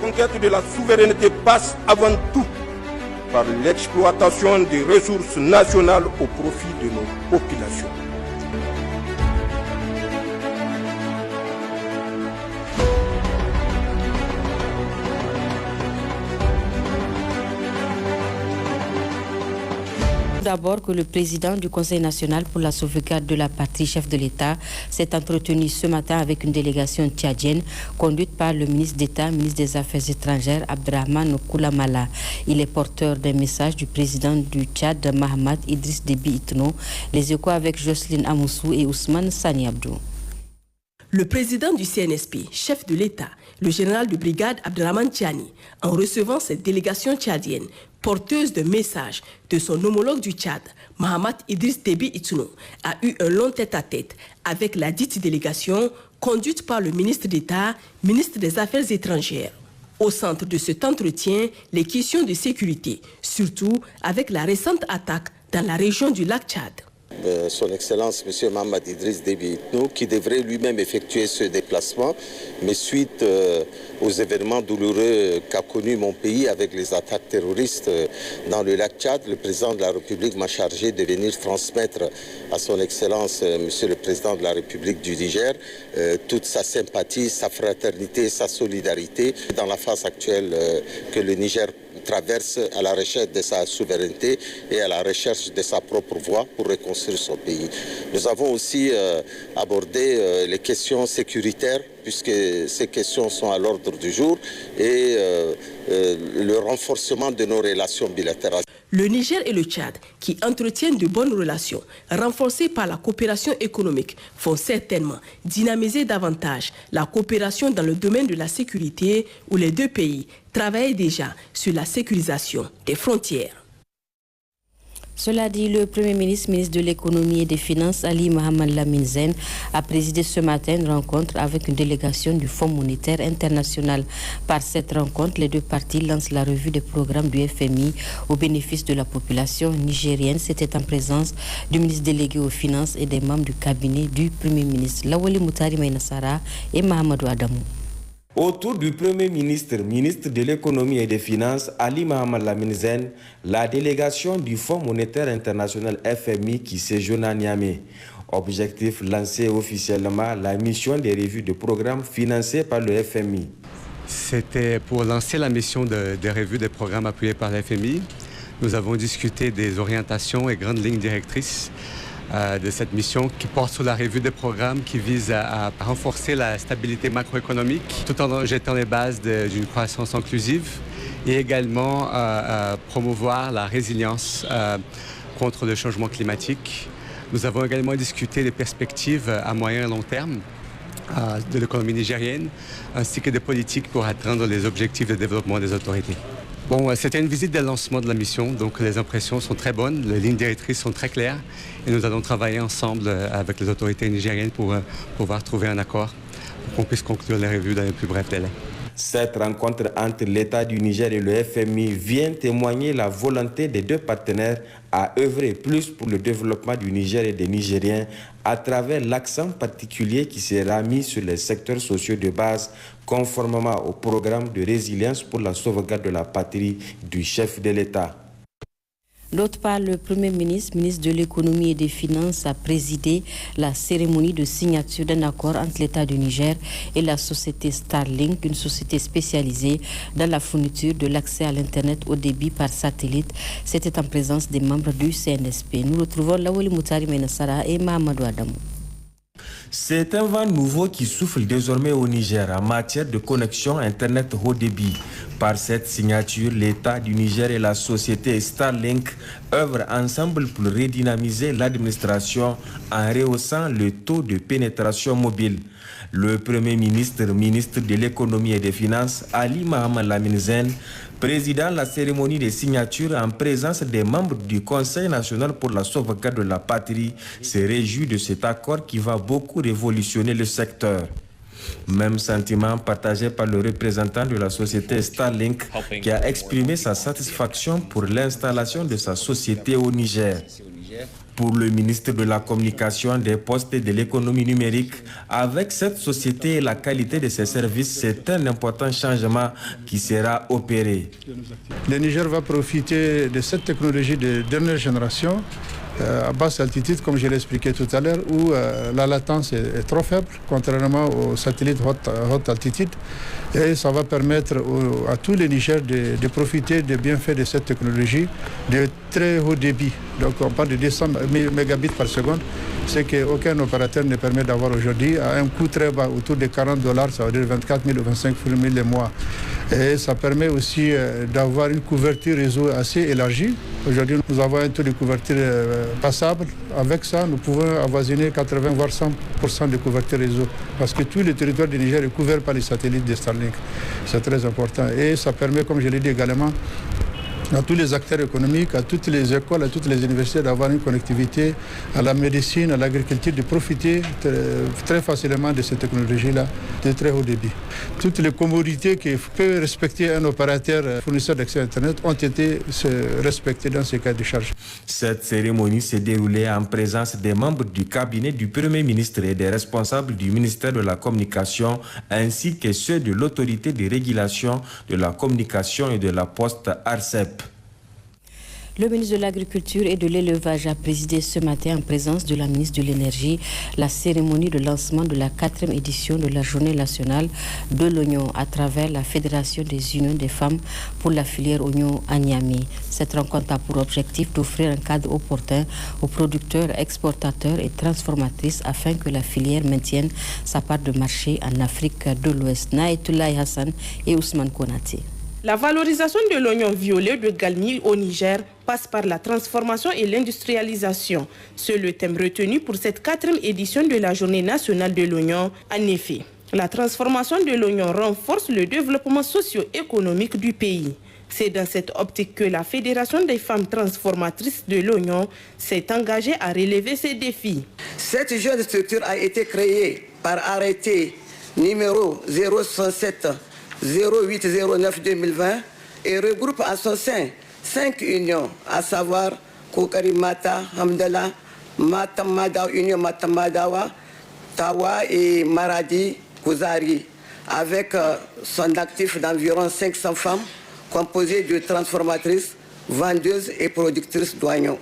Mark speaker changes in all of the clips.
Speaker 1: conquête de la souveraineté passe avant tout par l'exploitation des ressources nationales au profit de nos populations.
Speaker 2: D'abord que le président du Conseil national pour la sauvegarde de la patrie, chef de l'État, s'est entretenu ce matin avec une délégation tchadienne conduite par le ministre d'État, ministre des Affaires étrangères, Abdrahmane Koulamala. Il est porteur d'un message du président du Tchad, Mahamat Idriss Déby Itno. Les échos avec Jocelyne Amoussou et Ousmane Sani Abdou.
Speaker 3: Le président du CNSP, chef de l'État, le général de brigade Abdrahmane Tchani, en recevant cette délégation tchadienne, porteuse de messages de son homologue du Tchad, Mahamat Idriss Déby Itno, a eu un long tête-à-tête avec la dite délégation conduite par le ministre d'État, ministre des Affaires étrangères. Au centre de cet entretien, les questions de sécurité, surtout avec la récente attaque dans la région du lac Tchad.
Speaker 4: Son Excellence, M. Mahamat Idriss Déby Itno, qui devrait lui-même effectuer ce déplacement, mais suite aux événements douloureux qu'a connu mon pays avec les attaques terroristes dans le lac Tchad, le président de la République m'a chargé de venir transmettre à son Excellence, M. le président de la République du Niger, toute sa sympathie, sa fraternité, sa solidarité dans la phase actuelle que le Niger traverse à la recherche de sa souveraineté et à la recherche de sa propre voie pour reconstruire son pays. Nous avons aussi abordé les questions sécuritaires puisque ces questions sont à l'ordre du jour et le renforcement de nos relations bilatérales.
Speaker 3: Le Niger et le Tchad, qui entretiennent de bonnes relations, renforcées par la coopération économique, vont certainement dynamiser davantage la coopération dans le domaine de la sécurité où les deux pays travaillent déjà sur la sécurisation des frontières.
Speaker 2: Cela dit, le Premier ministre, ministre de l'Économie et des Finances, Ali Mohamed Lamine Zen, a présidé ce matin une rencontre avec une délégation du Fonds monétaire international. Par cette rencontre, les deux parties lancent la revue des programmes du FMI au bénéfice de la population nigérienne. C'était en présence du ministre délégué aux Finances et des membres du cabinet du Premier ministre, Lawali Moutari Maïnassara et Mahamadou Adamou.
Speaker 5: Autour du Premier ministre, ministre de l'Économie et des Finances, Ali Mohamed Lamine Zen, la délégation du Fonds monétaire international FMI qui séjourne à Niamey. Objectif lancé officiellement la mission des revues de programmes financées par le FMI.
Speaker 6: C'était pour lancer la mission de revues des programmes appuyés par le FMI. Nous avons discuté des orientations et grandes lignes directrices de cette mission qui porte sur la revue des programmes qui vise à renforcer la stabilité macroéconomique tout en jetant les bases d'une croissance inclusive et également promouvoir la résilience contre le changement climatique. Nous avons également discuté des perspectives à moyen et long terme de l'économie nigérienne ainsi que des politiques pour atteindre les objectifs de développement des autorités. Bon, c'était une visite de lancement de la mission, donc les impressions sont très bonnes, les lignes directrices sont très claires et nous allons travailler ensemble avec les autorités nigériennes pour pouvoir trouver un accord pour qu'on puisse conclure les revues dans les plus brefs délais.
Speaker 5: Cette rencontre entre l'État du Niger et le FMI vient témoigner la volonté des deux partenaires à œuvrer plus pour le développement du Niger et des Nigériens à travers l'accent particulier qui sera mis sur les secteurs sociaux de base conformément au programme de résilience pour la sauvegarde de la patrie du chef de l'État.
Speaker 2: D'autre part, le Premier ministre, ministre de l'Économie et des Finances, a présidé la cérémonie de signature d'un accord entre l'État du Niger et la société Starlink, une société spécialisée dans la fourniture de l'accès à l'Internet haut débit par satellite. C'était en présence des membres du CNSP. Nous retrouvons Lawali Moutari Menassara et Mahamadou Adamou.
Speaker 5: C'est un vent nouveau qui souffle désormais au Niger en matière de connexion Internet haut débit. Par cette signature, l'État du Niger et la société Starlink œuvrent ensemble pour redynamiser l'administration en rehaussant le taux de pénétration mobile. Le Premier ministre, ministre de l'Économie et des Finances, Ali Mohamed Lamine Zen, présidant la cérémonie de signature en présence des membres du Conseil national pour la sauvegarde de la patrie, se réjouit de cet accord qui va beaucoup révolutionner le secteur. Même sentiment partagé par le représentant de la société Starlink qui a exprimé sa satisfaction pour l'installation de sa société au Niger. Pour le ministre de la Communication, des Postes et de l'économie numérique, avec cette société et la qualité de ses services, c'est un important changement qui sera opéré.
Speaker 7: Le Niger va profiter de cette technologie de dernière génération à basse altitude, comme je l'ai expliqué tout à l'heure, où la latence est trop faible, contrairement aux satellites haute altitude. Et ça va permettre à tous les Niger de profiter des bienfaits de cette technologie de très haut débit. Donc on parle de 200 mégabits par seconde, ce qu'aucun opérateur ne permet d'avoir aujourd'hui à un coût très bas, autour de $40, ça veut dire 24 000 ou 25 000 le mois. Et ça permet aussi d'avoir une couverture réseau assez élargie. Aujourd'hui, nous avons un taux de couverture passable. Avec ça, nous pouvons avoisiner 80 voire 100% de couverture réseau. Parce que tout le territoire du Niger est couvert par les satellites de Starlink. C'est très important. Et ça permet, comme je l'ai dit également, à tous les acteurs économiques, à toutes les écoles, à toutes les universités d'avoir une connectivité, à la médecine, à l'agriculture, de profiter très facilement de cette technologie-là de très haut débit. Toutes les commodités que peut respecter un opérateur fournisseur d'accès à Internet ont été respectées dans ces cas de charge.
Speaker 5: Cette cérémonie s'est déroulée en présence des membres du cabinet du Premier ministre et des responsables du ministère de la Communication, ainsi que ceux de l'autorité de régulation de la communication et de la poste ARCEP.
Speaker 2: Le ministre de l'Agriculture et de l'Élevage a présidé ce matin en présence de la ministre de l'Énergie la cérémonie de lancement de la 4e édition de la Journée nationale de l'oignon à travers la Fédération des unions des femmes pour la filière oignon à Niamey. Cette rencontre a pour objectif d'offrir un cadre opportun aux producteurs, exportateurs et transformatrices afin que la filière maintienne sa part de marché en Afrique de l'Ouest. Naïtoulaye Hassan et Ousmane Konaté.
Speaker 3: La valorisation de l'oignon violet de Galmi au Niger passe par la transformation et l'industrialisation. C'est le thème retenu pour cette 4e édition de la Journée nationale de l'oignon. En effet, la transformation de l'oignon renforce le développement socio-économique du pays. C'est dans cette optique que la Fédération des femmes transformatrices de l'oignon s'est engagée à relever ces défis.
Speaker 8: Cette jeune structure a été créée par arrêté numéro 067 0809-2020 et regroupe à son sein 5 unions, à savoir Kokarimata, Hamdala, Matamada, Union Matamadawa, Tawa et Maradi, Kouzari, avec son actif d'environ 500 femmes composées de transformatrices, vendeuses et productrices d'oignons.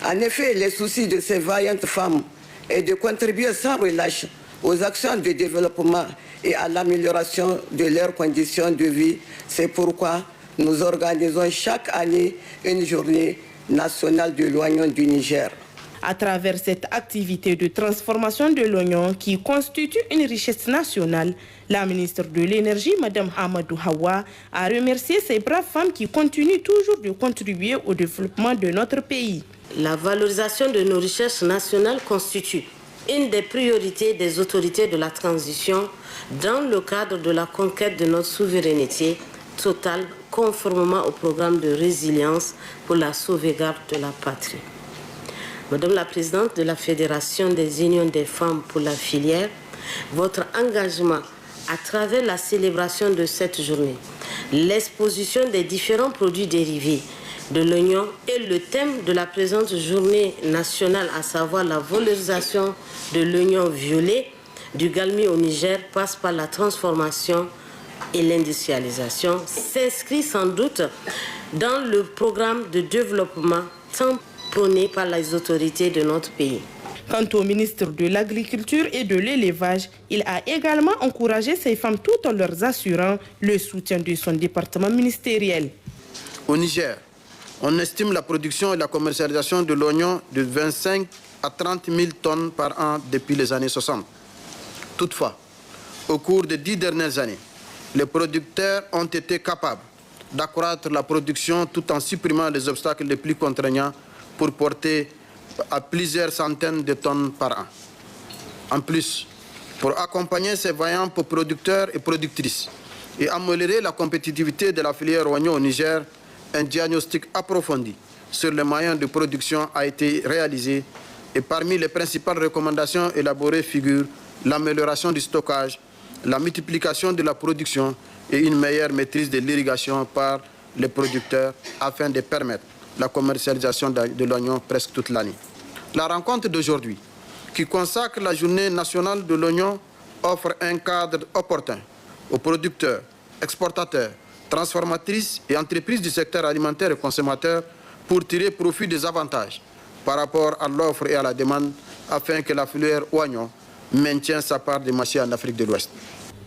Speaker 8: En effet, les soucis de ces vaillantes femmes est de contribuer sans relâche aux actions de développement et à l'amélioration de leurs conditions de vie. C'est pourquoi nous organisons chaque année une journée nationale de l'oignon du Niger.
Speaker 3: À travers cette activité de transformation de l'oignon qui constitue une richesse nationale, la ministre de l'Énergie, Mme Amadou Hawa, a remercié ces braves femmes qui continuent toujours de contribuer au développement de notre pays.
Speaker 9: La valorisation de nos richesses nationales constitue une des priorités des autorités de la transition dans le cadre de la conquête de notre souveraineté totale conformément au programme de résilience pour la sauvegarde de la patrie. Madame la Présidente de la Fédération des unions des femmes pour la filière, votre engagement à travers la célébration de cette journée, l'exposition des différents produits dérivés de l'oignon et le thème de la présente journée nationale, à savoir la valorisation de l'oignon violet du Galmi au Niger, passe par la transformation et l'industrialisation, s'inscrit sans doute dans le programme de développement tant prôné par les autorités de notre pays.
Speaker 3: Quant au ministre de l'Agriculture et de l'Élevage, il a également encouragé ces femmes tout en leur assurant le soutien de son département ministériel.
Speaker 10: Au Niger, on estime la production et la commercialisation de l'oignon de 25 à 30 000 tonnes par an depuis les années 60. Toutefois, au cours des 10 dernières années, les producteurs ont été capables d'accroître la production tout en supprimant les obstacles les plus contraignants pour porter à plusieurs centaines de tonnes par an. En plus, pour accompagner ces vaillants producteurs et productrices et améliorer la compétitivité de la filière oignon au Niger, un diagnostic approfondi sur les moyens de production a été réalisé et parmi les principales recommandations élaborées figurent l'amélioration du stockage, la multiplication de la production et une meilleure maîtrise de l'irrigation par les producteurs afin de permettre la commercialisation de l'oignon presque toute l'année. La rencontre d'aujourd'hui, qui consacre la journée nationale de l'oignon, offre un cadre opportun aux producteurs, exportateurs, transformatrices et entreprises du secteur alimentaire et consommateurs pour tirer profit des avantages par rapport à l'offre et à la demande afin que la filière oignon maintienne sa part de marché en Afrique de l'Ouest.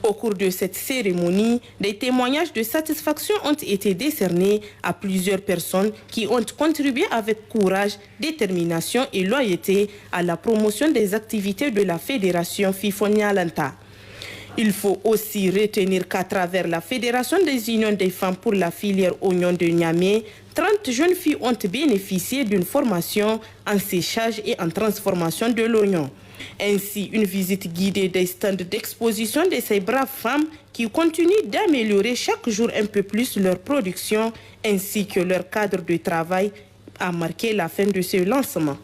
Speaker 3: Au cours de cette cérémonie, des témoignages de satisfaction ont été décernés à plusieurs personnes qui ont contribué avec courage, détermination et loyauté à la promotion des activités de la Fédération FIFONIA-Lanta. Il faut aussi retenir qu'à travers la Fédération des unions des femmes pour la filière oignon de Niamey, 30 jeunes filles ont bénéficié d'une formation en séchage et en transformation de l'oignon. Ainsi, une visite guidée des stands d'exposition de ces braves femmes qui continuent d'améliorer chaque jour un peu plus leur production ainsi que leur cadre de travail a marqué la fin de ce lancement.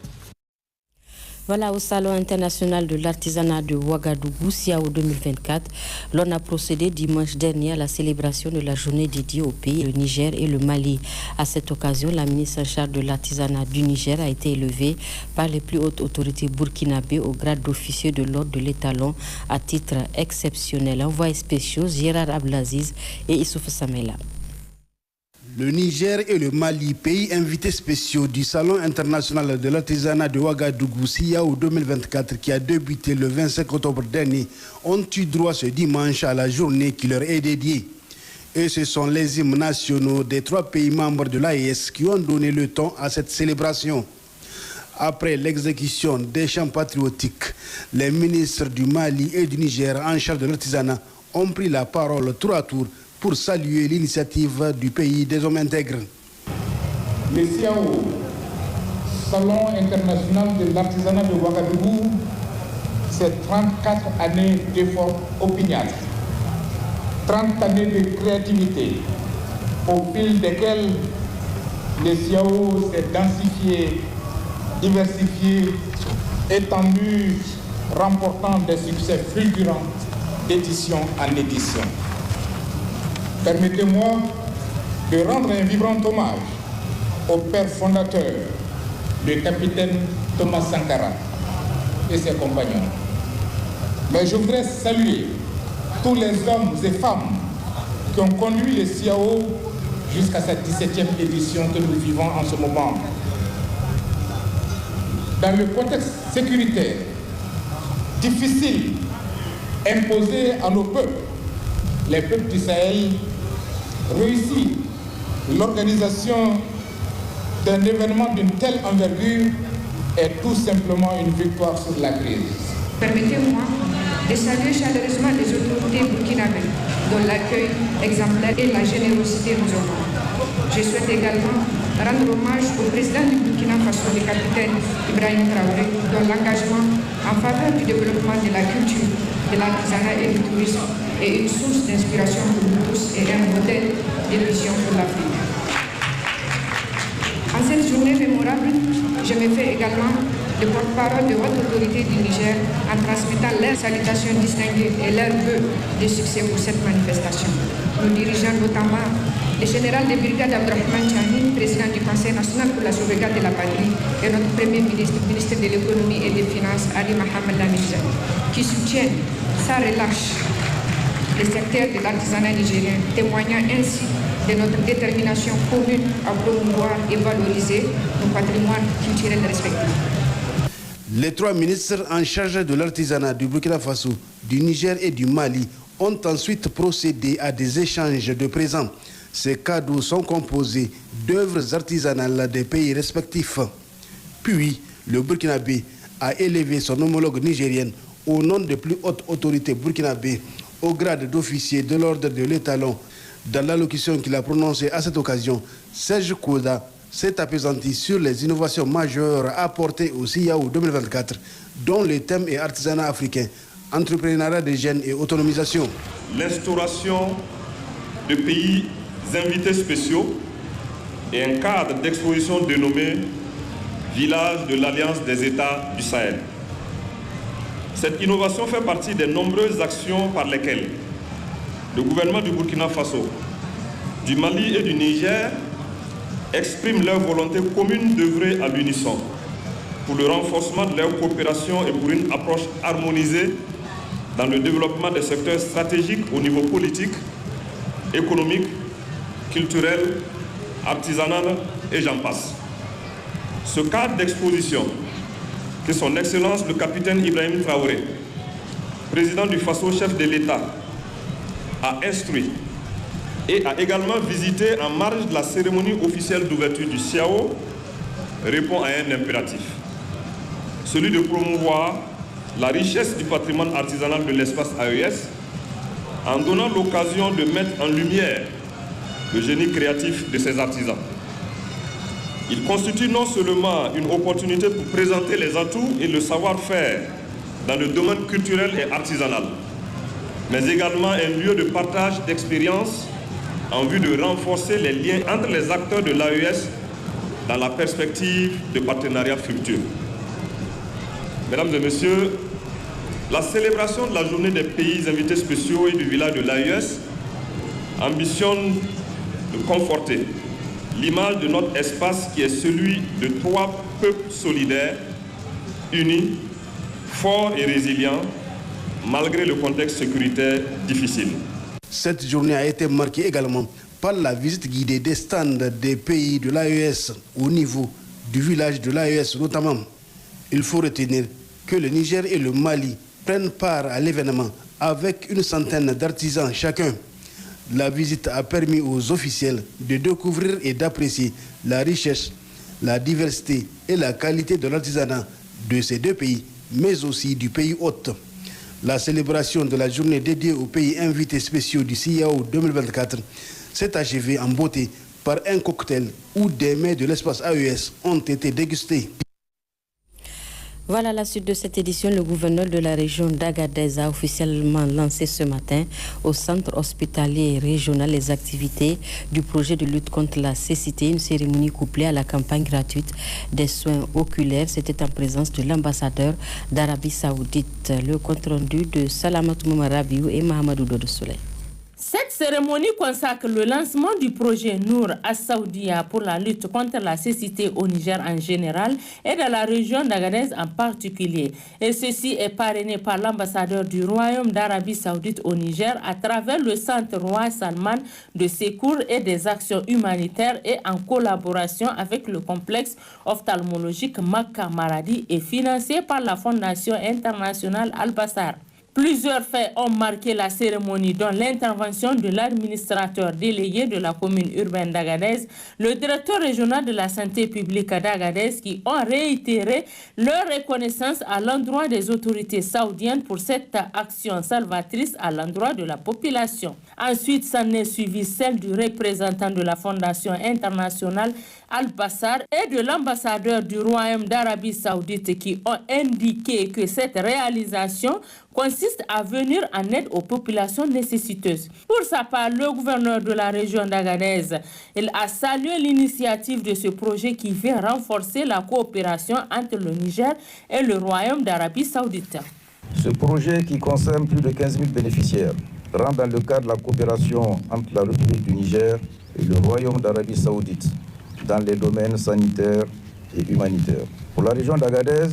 Speaker 2: Voilà, au Salon international de l'artisanat de Ouagadougou, SIAO 2024, l'on a procédé dimanche dernier à la célébration de la journée dédiée au pays, le Niger et le Mali. À cette occasion, la ministre en charge de l'artisanat du Niger a été élevée par les plus hautes autorités burkinabées au grade d'officier de l'ordre de l'étalon à titre exceptionnel. Envoyés spéciaux Gérard Ablaziz et Issouf Samela.
Speaker 11: Le Niger et le Mali, pays invités spéciaux du Salon international de l'artisanat de Ouagadougou, SIAO 2024, qui a débuté le 25 octobre dernier, ont eu droit ce dimanche à la journée qui leur est dédiée. Et ce sont les hymnes nationaux des 3 pays membres de l'AES qui ont donné le ton à cette célébration. Après l'exécution des chants patriotiques, les ministres du Mali et du Niger en charge de l'artisanat ont pris la parole tour à tour pour saluer l'initiative du pays des hommes intègres.
Speaker 12: Le SIAO, Salon international de l'artisanat de Ouagadougou, c'est 34 années d'efforts opiniâtres, 30 années de créativité, au fil desquelles le SIAO s'est densifié, diversifié, étendu, remportant des succès fulgurants d'édition en édition. Permettez-moi de rendre un vibrant hommage au père fondateur, le capitaine Thomas Sankara et ses compagnons. Mais je voudrais saluer tous les hommes et femmes qui ont conduit le SIAO jusqu'à cette 17e édition que nous vivons en ce moment. Dans le contexte sécuritaire difficile imposé à nos peuples, les peuples du Sahel, réussit l'organisation d'un événement d'une telle envergure est tout simplement une victoire sur la crise.
Speaker 13: Permettez-moi de saluer chaleureusement les autorités burkinabées dont l'accueil exemplaire et la générosité nous honorent. Je souhaite également rendre hommage au président du Burkina Faso, le capitaine Ibrahim Traoré, dont l'engagement en faveur du développement de la culture, de l'artisanat et du tourisme est une source d'inspiration pour nous tous et un modèle de vision pour l'Afrique. En cette journée mémorable, je me fais également le porte-parole de haute autorité du Niger en transmettant leurs salutations distinguées et leurs vœux de succès pour cette manifestation. Nous dirigeons notamment le général de brigade Abdrahman Chani, président du Conseil national pour la sauvegarde de la patrie, et notre premier ministre, ministre de l'économie et des finances, Ali Mohamed Lamine Zen, qui soutiennent sans relâche le secteur de l'artisanat nigérien, témoignant ainsi de notre détermination commune à promouvoir et valoriser nos patrimoines culturels respectifs.
Speaker 11: Les 3 ministres en charge de l'artisanat du Burkina Faso, du Niger et du Mali ont ensuite procédé à des échanges de présents. Ces cadeaux sont composés d'œuvres artisanales des pays respectifs. Puis, le Burkinabé a élevé son homologue nigérienne au nom des plus hautes autorités burkinabées au grade d'officier de l'ordre de l'étalon. Dans l'allocution qu'il a prononcée à cette occasion, Serge Kouda s'est appesanti sur les innovations majeures apportées au SIAO 2024, dont le thème est artisanat africain, entrepreneuriat des jeunes et autonomisation.
Speaker 14: L'instauration de pays invités spéciaux et un cadre d'exposition dénommé Village de l'Alliance des États du Sahel. Cette innovation fait partie des nombreuses actions par lesquelles le gouvernement du Burkina Faso, du Mali et du Niger expriment leur volonté commune d'œuvrer à l'unisson pour le renforcement de leur coopération et pour une approche harmonisée dans le développement des secteurs stratégiques au niveau politique, économique, culturel, artisanal et j'en passe. Ce cadre d'exposition que son Excellence le capitaine Ibrahim Traoré, président du Faso, chef de l'État, a instruit et a également visité en marge de la cérémonie officielle d'ouverture du CIAO, répond à un impératif, celui de promouvoir la richesse du patrimoine artisanal de l'espace AES en donnant l'occasion de mettre en lumière le génie créatif de ses artisans. Il constitue non seulement une opportunité pour présenter les atouts et le savoir-faire dans le domaine culturel et artisanal, mais également un lieu de partage d'expériences en vue de renforcer les liens entre les acteurs de l'AES dans la perspective de partenariats fructueux. Mesdames et messieurs, la célébration de la journée des pays invités spéciaux et du village de l'AES ambitionne de conforter l'image de notre espace qui est celui de 3 peuples solidaires, unis, forts et résilients, malgré le contexte sécuritaire difficile.
Speaker 11: Cette journée a été marquée également par la visite guidée des stands des pays de l'AES au niveau du village de l'AES notamment. Il faut retenir que le Niger et le Mali prennent part à l'événement avec une centaine d'artisans chacun. La visite a permis aux officiels de découvrir et d'apprécier la richesse, la diversité et la qualité de l'artisanat de ces 2 pays, mais aussi du pays hôte. La célébration de la journée dédiée aux pays invités spéciaux du CIAO 2024 s'est achevée en beauté par un cocktail où des mets de l'espace AES ont été dégustés.
Speaker 2: Voilà la suite de cette édition. Le gouverneur de la région d'Agadez a officiellement lancé ce matin au centre hospitalier régional les activités du projet de lutte contre la cécité, une cérémonie couplée à la campagne gratuite des soins oculaires. C'était en présence de l'ambassadeur d'Arabie Saoudite. Le compte rendu de Salamatou Rabiou et Mahamadou Dodo Soleil.
Speaker 15: Cette cérémonie consacre le lancement du projet Nour As-Saoudia pour la lutte contre la cécité au Niger en général et dans la région d'Agadez en particulier. Et ceci est parrainé par l'ambassadeur du Royaume d'Arabie Saoudite au Niger à travers le Centre Roi Salman de secours et des actions humanitaires et en collaboration avec le complexe ophtalmologique Makka Maradi et financé par la Fondation internationale Al-Bassar. Plusieurs faits ont marqué la cérémonie, dont l'intervention de l'administrateur délégué de la commune urbaine d'Agadez, le directeur régional de la santé publique d'Agadez, qui ont réitéré leur reconnaissance à l'endroit des autorités saoudiennes pour cette action salvatrice à l'endroit de la population. Ensuite, s'en est suivi celle du représentant de la Fondation internationale Al-Bassar et de l'ambassadeur du Royaume d'Arabie Saoudite qui ont indiqué que cette réalisation consiste à venir en aide aux populations nécessiteuses. Pour sa part, le gouverneur de la région d'Agadez, il a salué l'initiative de ce projet qui vient renforcer la coopération entre le Niger et le Royaume d'Arabie Saoudite.
Speaker 16: Ce projet qui concerne plus de 15 000 bénéficiaires rentre dans le cadre de la coopération entre la République du Niger et le Royaume d'Arabie Saoudite dans les domaines sanitaires et humanitaires. Pour la région d'Agadez,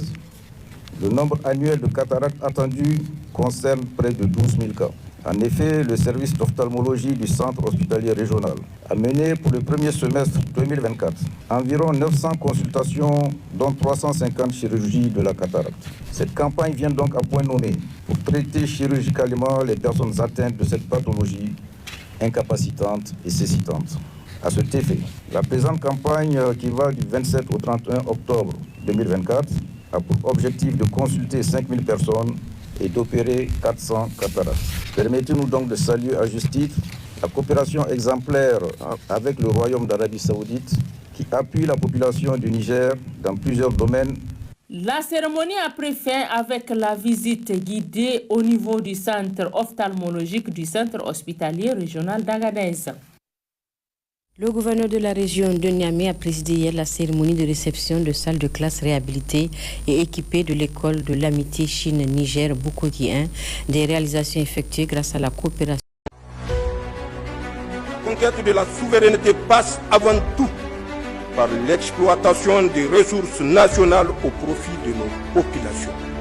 Speaker 16: le nombre annuel de cataractes attendus concerne près de 12 000 cas. En effet, le service d'ophtalmologie du centre hospitalier régional a mené pour le premier semestre 2024 environ 900 consultations, dont 350 chirurgies de la cataracte. Cette campagne vient donc à point nommé pour traiter chirurgicalement les personnes atteintes de cette pathologie incapacitante et cécitante. À cet effet, la présente campagne qui va du 27 au 31 octobre 2024 a pour objectif de consulter 5 000 personnes et d'opérer 400 cataractes. Permettez-nous donc de saluer à juste titre la coopération exemplaire avec le Royaume d'Arabie Saoudite qui appuie la population du Niger dans plusieurs domaines.
Speaker 15: La cérémonie a pris fin avec la visite guidée au niveau du centre ophtalmologique du centre hospitalier régional d'Agadez.
Speaker 2: Le gouverneur de la région de Niamey a présidé hier la cérémonie de réception de salles de classe réhabilitées et équipées de l'école de l'amitié Chine-Niger Bukoki 1, des réalisations effectuées grâce à la coopération.
Speaker 1: La conquête de la souveraineté passe avant tout par l'exploitation des ressources nationales au profit de nos populations.